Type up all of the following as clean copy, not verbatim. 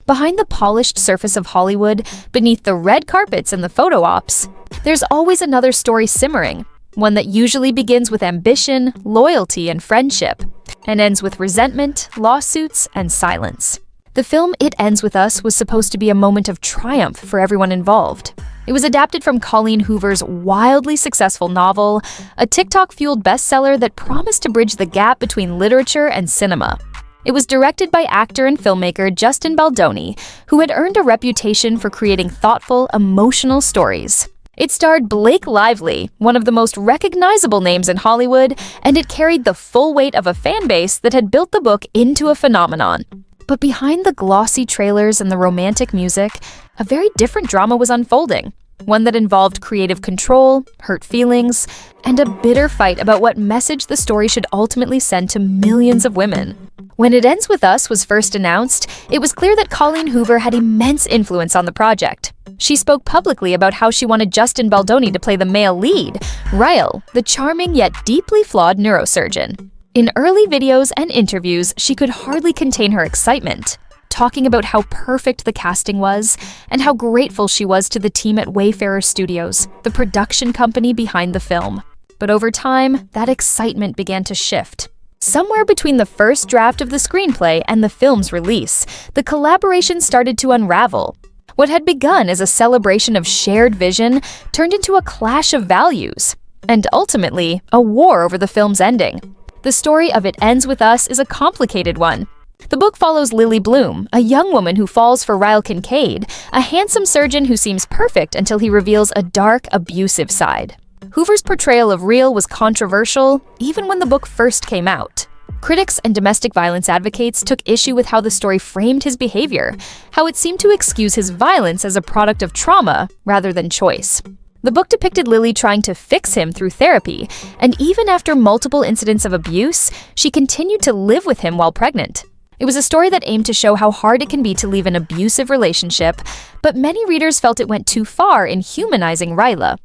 Behind the polished surface of Hollywood, beneath the red carpets and the photo ops, there's always another story simmering, one that usually begins with ambition, loyalty, and friendship, and ends with resentment, lawsuits, and silence. The film It Ends With Us was supposed to be a moment of triumph for everyone involved. It was adapted from Colleen Hoover's wildly successful novel, a TikTok-fueled bestseller that promised to bridge the gap between literature and cinema. It was directed by actor and filmmaker Justin Baldoni, who had earned a reputation for creating thoughtful, emotional stories. It starred Blake Lively, one of the most recognizable names in Hollywood, and it carried the full weight of a fan base that had built the book into a phenomenon. But behind the glossy trailers and the romantic music, a very different drama was unfolding, one that involved creative control, hurt feelings, and a bitter fight about what message the story should ultimately send to millions of women. When It Ends With Us was first announced, it was clear that Colleen Hoover had immense influence on the project. She spoke publicly about how she wanted Justin Baldoni to play the male lead, Ryle, the charming yet deeply flawed neurosurgeon. In early videos and interviews, she could hardly contain her excitement, talking about how perfect the casting was and how grateful she was to the team at Wayfarer Studios, the production company behind the film. But over time, that excitement began to shift. Somewhere between the first draft of the screenplay and the film's release, the collaboration started to unravel. What had begun as a celebration of shared vision turned into a clash of values, and ultimately, a war over the film's ending. The story of It Ends With Us is a complicated one. The book follows Lily Bloom, a young woman who falls for Ryle Kincaid, a handsome surgeon who seems perfect until he reveals a dark, abusive side. Hoover's portrayal of Ryle was controversial, even when the book first came out. Critics and domestic violence advocates took issue with how the story framed his behavior, how it seemed to excuse his violence as a product of trauma rather than choice. The book depicted Lily trying to fix him through therapy, and even after multiple incidents of abuse, she continued to live with him while pregnant. It was a story that aimed to show how hard it can be to leave an abusive relationship, but many readers felt it went too far in humanizing Ryle.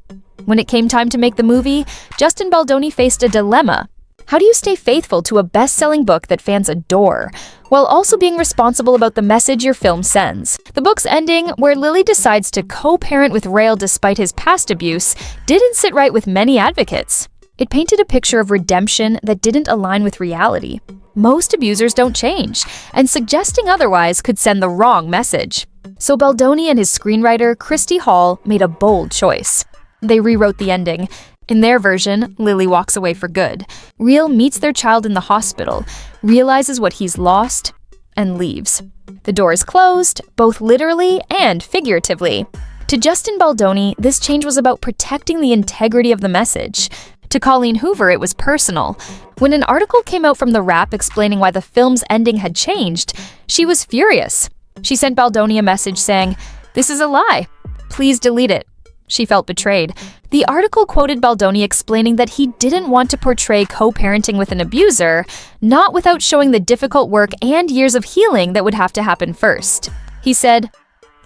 When it came time to make the movie, Justin Baldoni faced a dilemma. How do you stay faithful to a best-selling book that fans adore, while also being responsible about the message your film sends? The book's ending, where Lily decides to co-parent with Ryle despite his past abuse, didn't sit right with many advocates. It painted a picture of redemption that didn't align with reality. Most abusers don't change, and suggesting otherwise could send the wrong message. So Baldoni and his screenwriter, Christy Hall, made a bold choice. They rewrote the ending. In their version, Lily walks away for good. Ryle meets their child in the hospital, realizes what he's lost, and leaves. The door is closed, both literally and figuratively. To Justin Baldoni, this change was about protecting the integrity of the message. To Colleen Hoover, it was personal. When an article came out from The Wrap explaining why the film's ending had changed, she was furious. She sent Baldoni a message saying, "This is a lie. Please delete it." She felt betrayed. The article quoted Baldoni explaining that he didn't want to portray co-parenting with an abuser, not without showing the difficult work and years of healing that would have to happen first. He said,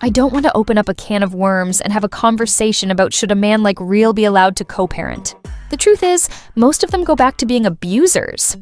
"I don't want to open up a can of worms and have a conversation about should a man like Ryle be allowed to co-parent. The truth is, most of them go back to being abusers."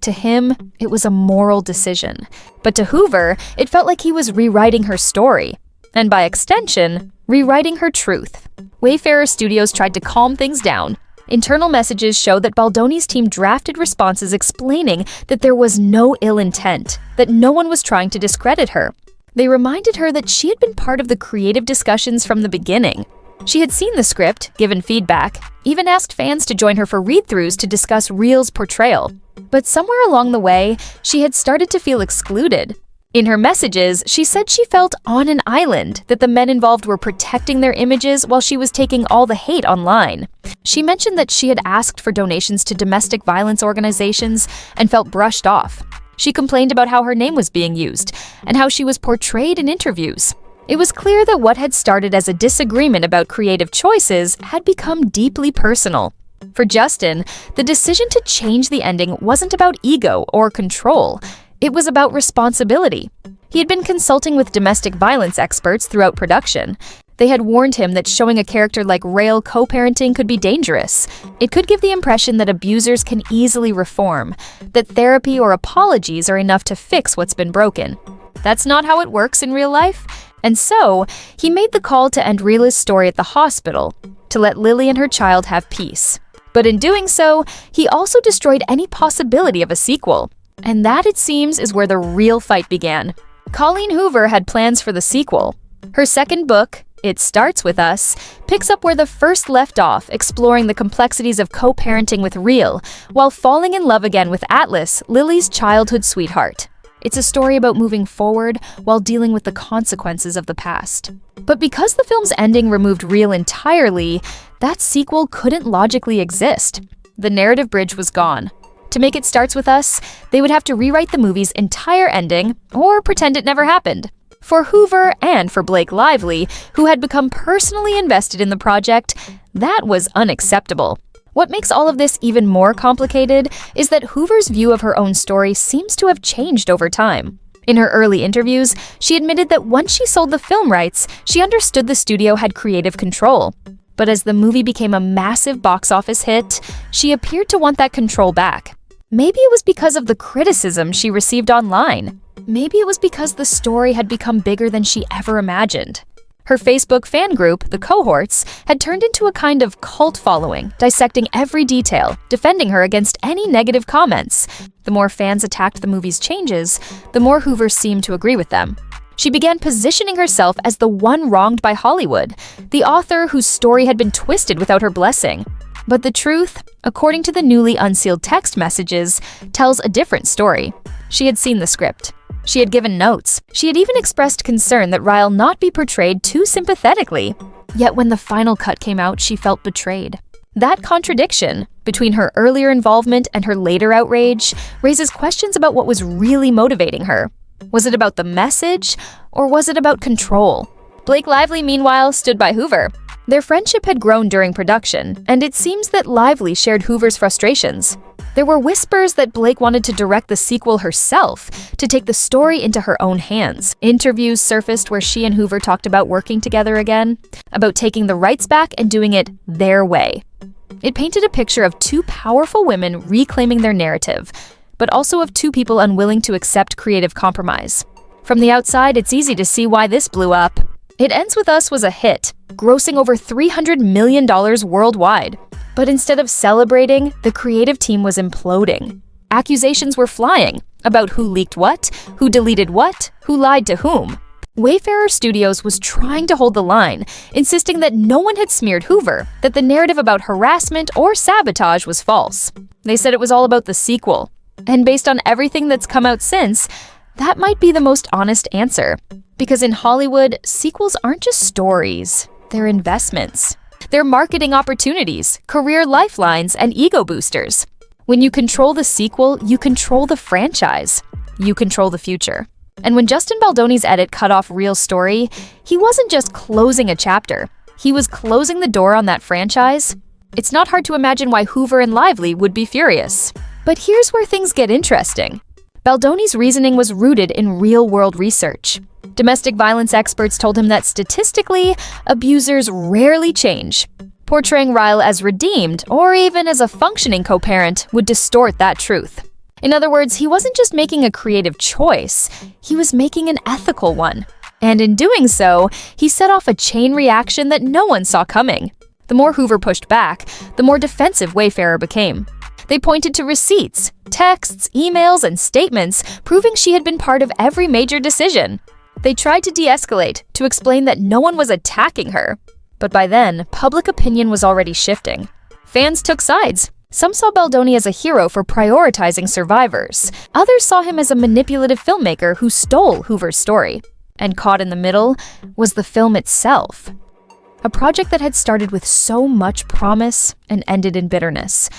To him, it was a moral decision. But to Hoover, it felt like he was rewriting her story. And by extension, rewriting her truth. Wayfarer Studios tried to calm things down. Internal messages show that Baldoni's team drafted responses explaining that there was no ill intent, that no one was trying to discredit her. They reminded her that she had been part of the creative discussions from the beginning. She had seen the script, given feedback, even asked fans to join her for read-throughs to discuss Ryle's portrayal. But somewhere along the way, she had started to feel excluded. In her messages, she said she felt on an island, that the men involved were protecting their images while she was taking all the hate online. She mentioned that she had asked for donations to domestic violence organizations and felt brushed off. She complained about how her name was being used and how she was portrayed in interviews. It was clear that what had started as a disagreement about creative choices had become deeply personal. For Justin, the decision to change the ending wasn't about ego or control. It was about responsibility. He had been consulting with domestic violence experts throughout production. They had warned him that showing a character like Ryle co-parenting could be dangerous. It could give the impression that abusers can easily reform, that therapy or apologies are enough to fix what's been broken. That's not how it works in real life. And so, he made the call to end Rila's story at the hospital, to let Lily and her child have peace. But in doing so, he also destroyed any possibility of a sequel. And that, it seems, is where the real fight began. Colleen Hoover had plans for the sequel. Her second book, It Starts With Us, picks up where the first left off, exploring the complexities of co-parenting with Real, while falling in love again with Atlas, Lily's childhood sweetheart. It's a story about moving forward while dealing with the consequences of the past. But because the film's ending removed Real entirely, that sequel couldn't logically exist. The narrative bridge was gone. To make It Starts With Us, they would have to rewrite the movie's entire ending or pretend it never happened. For Hoover and for Blake Lively, who had become personally invested in the project, that was unacceptable. What makes all of this even more complicated is that Hoover's view of her own story seems to have changed over time. In her early interviews, she admitted that once she sold the film rights, she understood the studio had creative control. But as the movie became a massive box office hit, she appeared to want that control back. Maybe it was because of the criticism she received online. Maybe it was because the story had become bigger than she ever imagined. Her Facebook fan group, The Cohorts, had turned into a kind of cult following, dissecting every detail, defending her against any negative comments. The more fans attacked the movie's changes, the more Hoover seemed to agree with them. She began positioning herself as the one wronged by Hollywood, the author whose story had been twisted without her blessing. But the truth, according to the newly unsealed text messages, tells a different story. She had seen the script. She had given notes. She had even expressed concern that Ryle not be portrayed too sympathetically. Yet when the final cut came out, she felt betrayed. That contradiction between her earlier involvement and her later outrage raises questions about what was really motivating her. Was it about the message, or was it about control? Blake Lively, meanwhile, stood by Hoover. Their friendship had grown during production, and it seems that Lively shared Hoover's frustrations. There were whispers that Blake wanted to direct the sequel herself, to take the story into her own hands. Interviews surfaced where she and Hoover talked about working together again, about taking the rights back and doing it their way. It painted a picture of two powerful women reclaiming their narrative, but also of two people unwilling to accept creative compromise. From the outside, it's easy to see why this blew up. It Ends With Us was a hit, grossing over $300 million worldwide. But instead of celebrating, the creative team was imploding. Accusations were flying about who leaked what, who deleted what, who lied to whom. Wayfarer Studios was trying to hold the line, insisting that no one had smeared Hoover, that the narrative about harassment or sabotage was false. They said it was all about the sequel. And based on everything that's come out since, that might be the most honest answer. Because in Hollywood, sequels aren't just stories, they're investments. They're marketing opportunities, career lifelines, and ego boosters. When you control the sequel, you control the franchise. You control the future. And when Justin Baldoni's edit cut off Real's story, he wasn't just closing a chapter. He was closing the door on that franchise. It's not hard to imagine why Hoover and Lively would be furious. But here's where things get interesting. Baldoni's reasoning was rooted in real-world research. Domestic violence experts told him that statistically, abusers rarely change. Portraying Ryle as redeemed, or even as a functioning co-parent, would distort that truth. In other words, he wasn't just making a creative choice, he was making an ethical one. And in doing so, he set off a chain reaction that no one saw coming. The more Hoover pushed back, the more defensive Wayfarer became. They pointed to receipts, texts, emails, and statements proving she had been part of every major decision. They tried to de-escalate, to explain that no one was attacking her. But by then, public opinion was already shifting. Fans took sides. Some saw Baldoni as a hero for prioritizing survivors. Others saw him as a manipulative filmmaker who stole Hoover's story. And caught in the middle was the film itself. A project that had started with so much promise and ended in bitterness.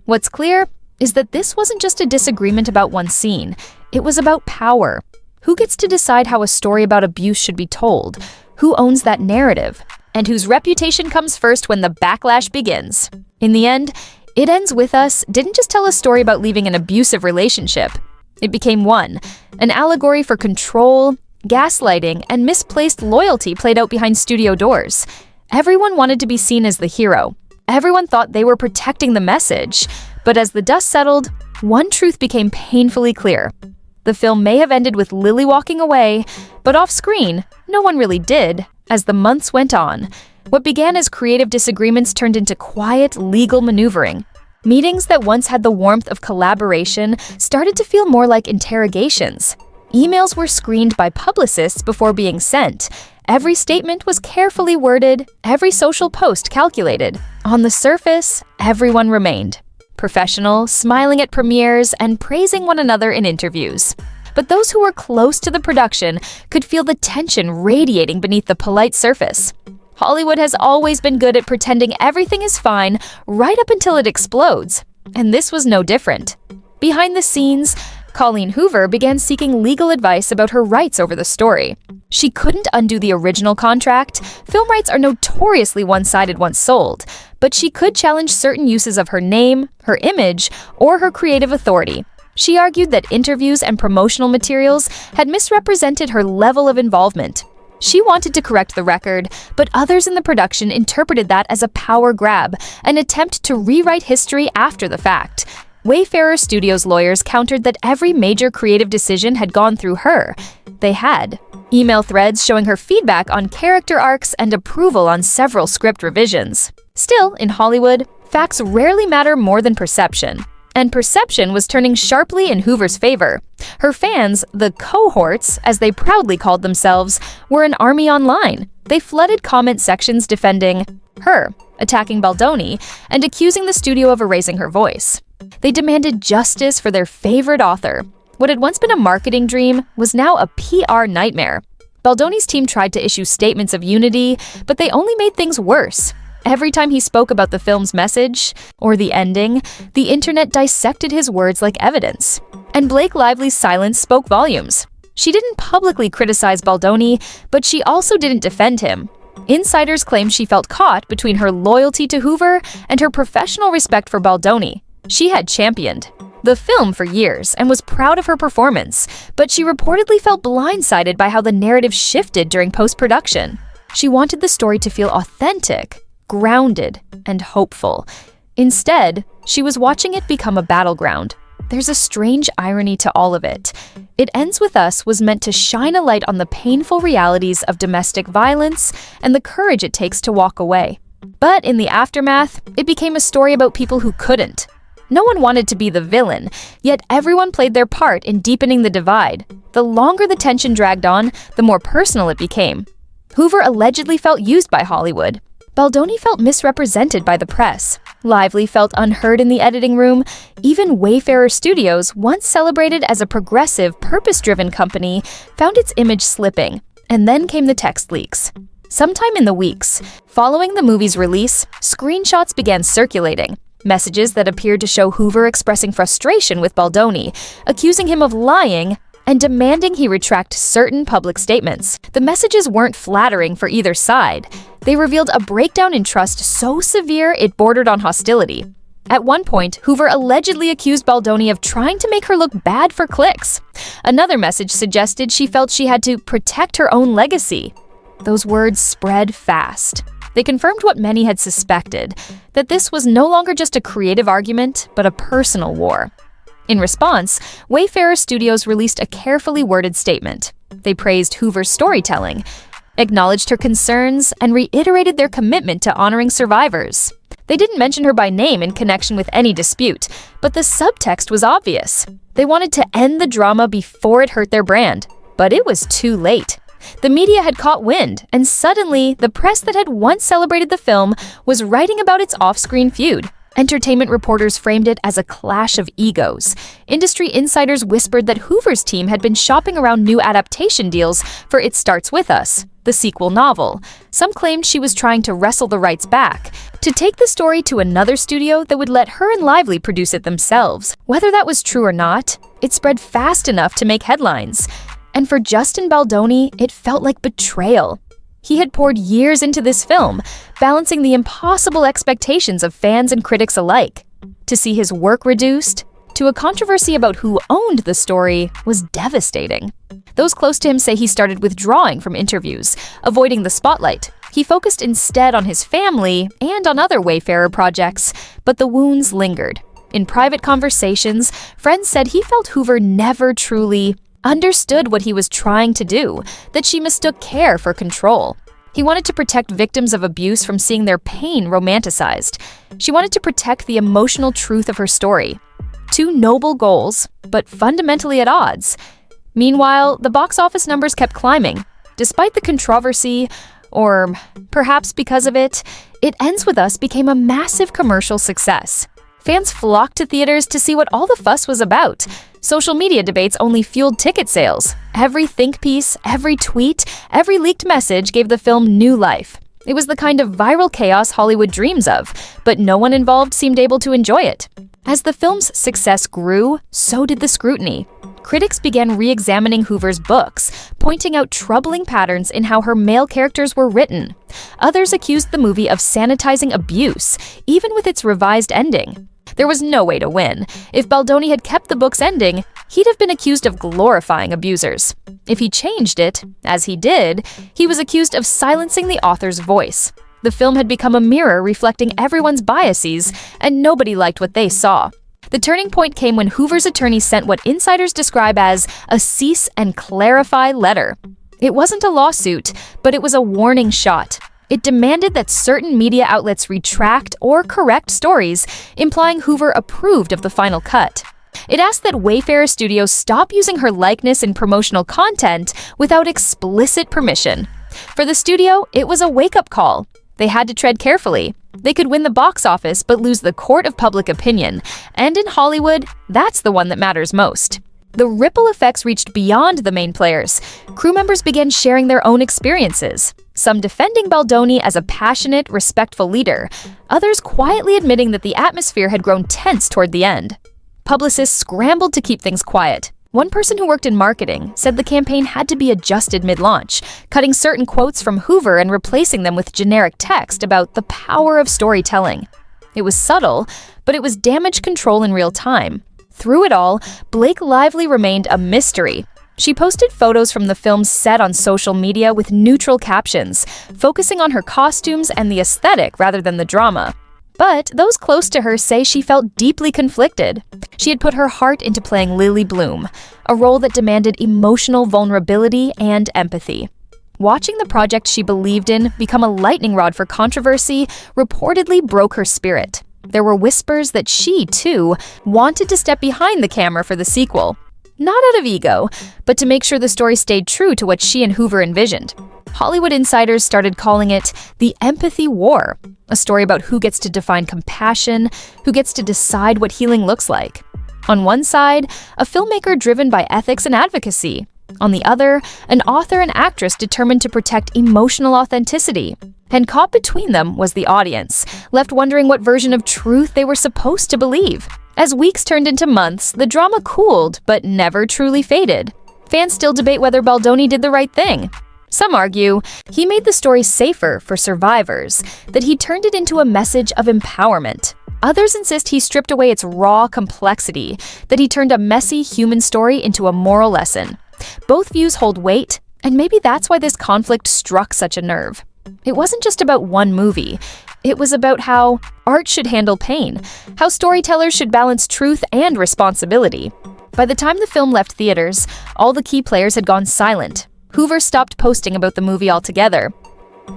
What's clear is that this wasn't just a disagreement about one scene. It was about power. Who gets to decide how a story about abuse should be told? Who owns that narrative? And whose reputation comes first when the backlash begins? In the end, It Ends With Us didn't just tell a story about leaving an abusive relationship. It became one, an allegory for control, gaslighting, and misplaced loyalty played out behind studio doors. Everyone wanted to be seen as the hero. Everyone thought they were protecting the message. But as the dust settled, one truth became painfully clear. The film may have ended with Lily walking away, but off-screen, no one really did, as the months went on. What began as creative disagreements turned into quiet, legal maneuvering. Meetings that once had the warmth of collaboration started to feel more like interrogations. Emails were screened by publicists before being sent. Every statement was carefully worded, every social post calculated. On the surface, everyone remained professional, smiling at premieres, and praising one another in interviews. But those who were close to the production could feel the tension radiating beneath the polite surface. Hollywood has always been good at pretending everything is fine right up until it explodes, and this was no different. Behind the scenes, Colleen Hoover began seeking legal advice about her rights over the story. She couldn't undo the original contract. Film rights are notoriously one-sided once sold, but she could challenge certain uses of her name, her image, or her creative authority. She argued that interviews and promotional materials had misrepresented her level of involvement. She wanted to correct the record, but others in the production interpreted that as a power grab, an attempt to rewrite history after the fact. Wayfarer Studios lawyers countered that every major creative decision had gone through her. They had. Email threads showing her feedback on character arcs and approval on several script revisions. Still, in Hollywood, facts rarely matter more than perception. And perception was turning sharply in Hoover's favor. Her fans, the cohorts, as they proudly called themselves, were an army online. They flooded comment sections defending her, attacking Baldoni, and accusing the studio of erasing her voice. They demanded justice for their favorite author. What had once been a marketing dream was now a PR nightmare. Baldoni's team tried to issue statements of unity, but they only made things worse. Every time he spoke about the film's message, or the ending, the internet dissected his words like evidence. And Blake Lively's silence spoke volumes. She didn't publicly criticize Baldoni, but she also didn't defend him. Insiders claimed she felt caught between her loyalty to Hoover and her professional respect for Baldoni. She had championed the film for years and was proud of her performance, but she reportedly felt blindsided by how the narrative shifted during post-production. She wanted the story to feel authentic, grounded, and hopeful. Instead, she was watching it become a battleground. There's a strange irony to all of it. It Ends With Us was meant to shine a light on the painful realities of domestic violence and the courage it takes to walk away. But in the aftermath, it became a story about people who couldn't. No one wanted to be the villain, yet everyone played their part in deepening the divide. The longer the tension dragged on, the more personal it became. Hoover allegedly felt used by Hollywood. Baldoni felt misrepresented by the press. Lively felt unheard in the editing room. Even Wayfarer Studios, once celebrated as a progressive, purpose-driven company, found its image slipping. And then came the text leaks. Sometime in the weeks following the movie's release, screenshots began circulating. Messages that appeared to show Hoover expressing frustration with Baldoni, accusing him of lying, and demanding he retract certain public statements. The messages weren't flattering for either side. They revealed a breakdown in trust so severe it bordered on hostility. At one point, Hoover allegedly accused Baldoni of trying to make her look bad for clicks. Another message suggested she felt she had to protect her own legacy. Those words spread fast. They confirmed what many had suspected, that this was no longer just a creative argument, but a personal war. In response, Wayfarer Studios released a carefully worded statement. They praised Hoover's storytelling, acknowledged her concerns, and reiterated their commitment to honoring survivors. They didn't mention her by name in connection with any dispute, but the subtext was obvious. They wanted to end the drama before it hurt their brand, but it was too late. The media had caught wind, and suddenly, the press that had once celebrated the film was writing about its off-screen feud. Entertainment reporters framed it as a clash of egos. Industry insiders whispered that Hoover's team had been shopping around new adaptation deals for It Starts With Us, the sequel novel. Some claimed she was trying to wrestle the rights back, to take the story to another studio that would let her and Lively produce it themselves. Whether that was true or not, it spread fast enough to make headlines. And for Justin Baldoni, it felt like betrayal. He had poured years into this film, balancing the impossible expectations of fans and critics alike. To see his work reduced to a controversy about who owned the story was devastating. Those close to him say he started withdrawing from interviews, avoiding the spotlight. He focused instead on his family and on other Wayfarer projects, but the wounds lingered. In private conversations, friends said he felt Hoover never truly understood what he was trying to do, that she mistook care for control. He wanted to protect victims of abuse from seeing their pain romanticized. She wanted to protect the emotional truth of her story. Two noble goals, but fundamentally at odds. Meanwhile, the box office numbers kept climbing. Despite the controversy, or perhaps because of it, It Ends With Us became a massive commercial success. Fans flocked to theaters to see what all the fuss was about. Social media debates only fueled ticket sales. Every think piece, every tweet, every leaked message gave the film new life. It was the kind of viral chaos Hollywood dreams of, but no one involved seemed able to enjoy it. As the film's success grew, so did the scrutiny. Critics began re-examining Hoover's books, pointing out troubling patterns in how her male characters were written. Others accused the movie of sanitizing abuse, even with its revised ending. There was no way to win. If Baldoni had kept the book's ending, he'd have been accused of glorifying abusers. If he changed it, as he did, he was accused of silencing the author's voice. The film had become a mirror reflecting everyone's biases, and nobody liked what they saw. The turning point came when Hoover's attorney sent what insiders describe as a cease and clarify letter. It wasn't a lawsuit, but it was a warning shot. It demanded that certain media outlets retract or correct stories, implying Hoover approved of the final cut. It asked that Wayfarer Studios stop using her likeness in promotional content without explicit permission. For the studio, it was a wake-up call. They had to tread carefully. They could win the box office but lose the court of public opinion. And in Hollywood, that's the one that matters most. The ripple effects reached beyond the main players. Crew members began sharing their own experiences, some defending Baldoni as a passionate, respectful leader, others quietly admitting that the atmosphere had grown tense toward the end. Publicists scrambled to keep things quiet. One person who worked in marketing said the campaign had to be adjusted mid-launch, cutting certain quotes from Hoover and replacing them with generic text about the power of storytelling. It was subtle, but it was damage control in real time. Through it all, Blake Lively remained a mystery. She posted photos from the film's set on social media with neutral captions, focusing on her costumes and the aesthetic rather than the drama. But those close to her say she felt deeply conflicted. She had put her heart into playing Lily Bloom, a role that demanded emotional vulnerability and empathy. Watching the project she believed in become a lightning rod for controversy reportedly broke her spirit. There were whispers that she, too, wanted to step behind the camera for the sequel. Not out of ego, but to make sure the story stayed true to what she and Hoover envisioned. Hollywood insiders started calling it the empathy war, a story about who gets to define compassion, who gets to decide what healing looks like. On one side, a filmmaker driven by ethics and advocacy. On the other, an author and actress determined to protect emotional authenticity. And caught between them was the audience, left wondering what version of truth they were supposed to believe. As weeks turned into months, the drama cooled, but never truly faded. Fans still debate whether Baldoni did the right thing. Some argue he made the story safer for survivors, that he turned it into a message of empowerment. Others insist he stripped away its raw complexity, that he turned a messy human story into a moral lesson. Both views hold weight, and maybe that's why this conflict struck such a nerve. It wasn't just about one movie. It was about how art should handle pain, how storytellers should balance truth and responsibility. By the time the film left theaters, all the key players had gone silent. Hoover stopped posting about the movie altogether.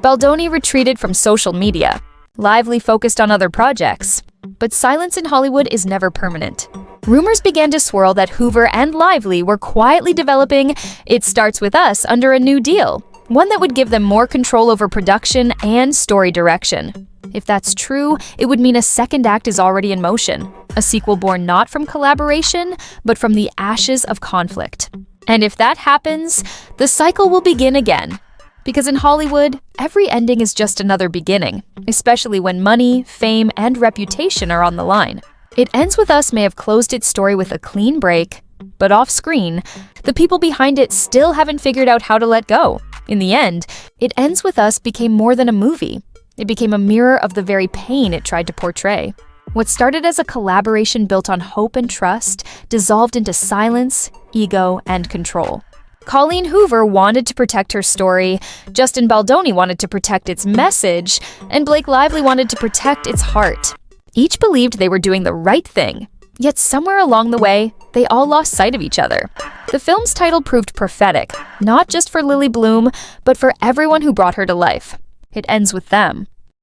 Baldoni retreated from social media. Lively focused on other projects. But silence in Hollywood is never permanent. Rumors began to swirl that Hoover and Lively were quietly developing It Starts With Us under a new deal, one that would give them more control over production and story direction. If that's true, it would mean a second act is already in motion, a sequel born not from collaboration, but from the ashes of conflict. And if that happens, the cycle will begin again. Because in Hollywood, every ending is just another beginning, especially when money, fame, and reputation are on the line. It Ends With Us may have closed its story with a clean break, but off-screen, the people behind it still haven't figured out how to let go. In the end, It Ends With Us became more than a movie. It became a mirror of the very pain it tried to portray. What started as a collaboration built on hope and trust dissolved into silence, ego, and control. Colleen Hoover wanted to protect her story, Justin Baldoni wanted to protect its message, and Blake Lively wanted to protect its heart. Each believed they were doing the right thing, yet somewhere along the way, they all lost sight of each other. The film's title proved prophetic, not just for Lily Bloom, but for everyone who brought her to life. It ends with them,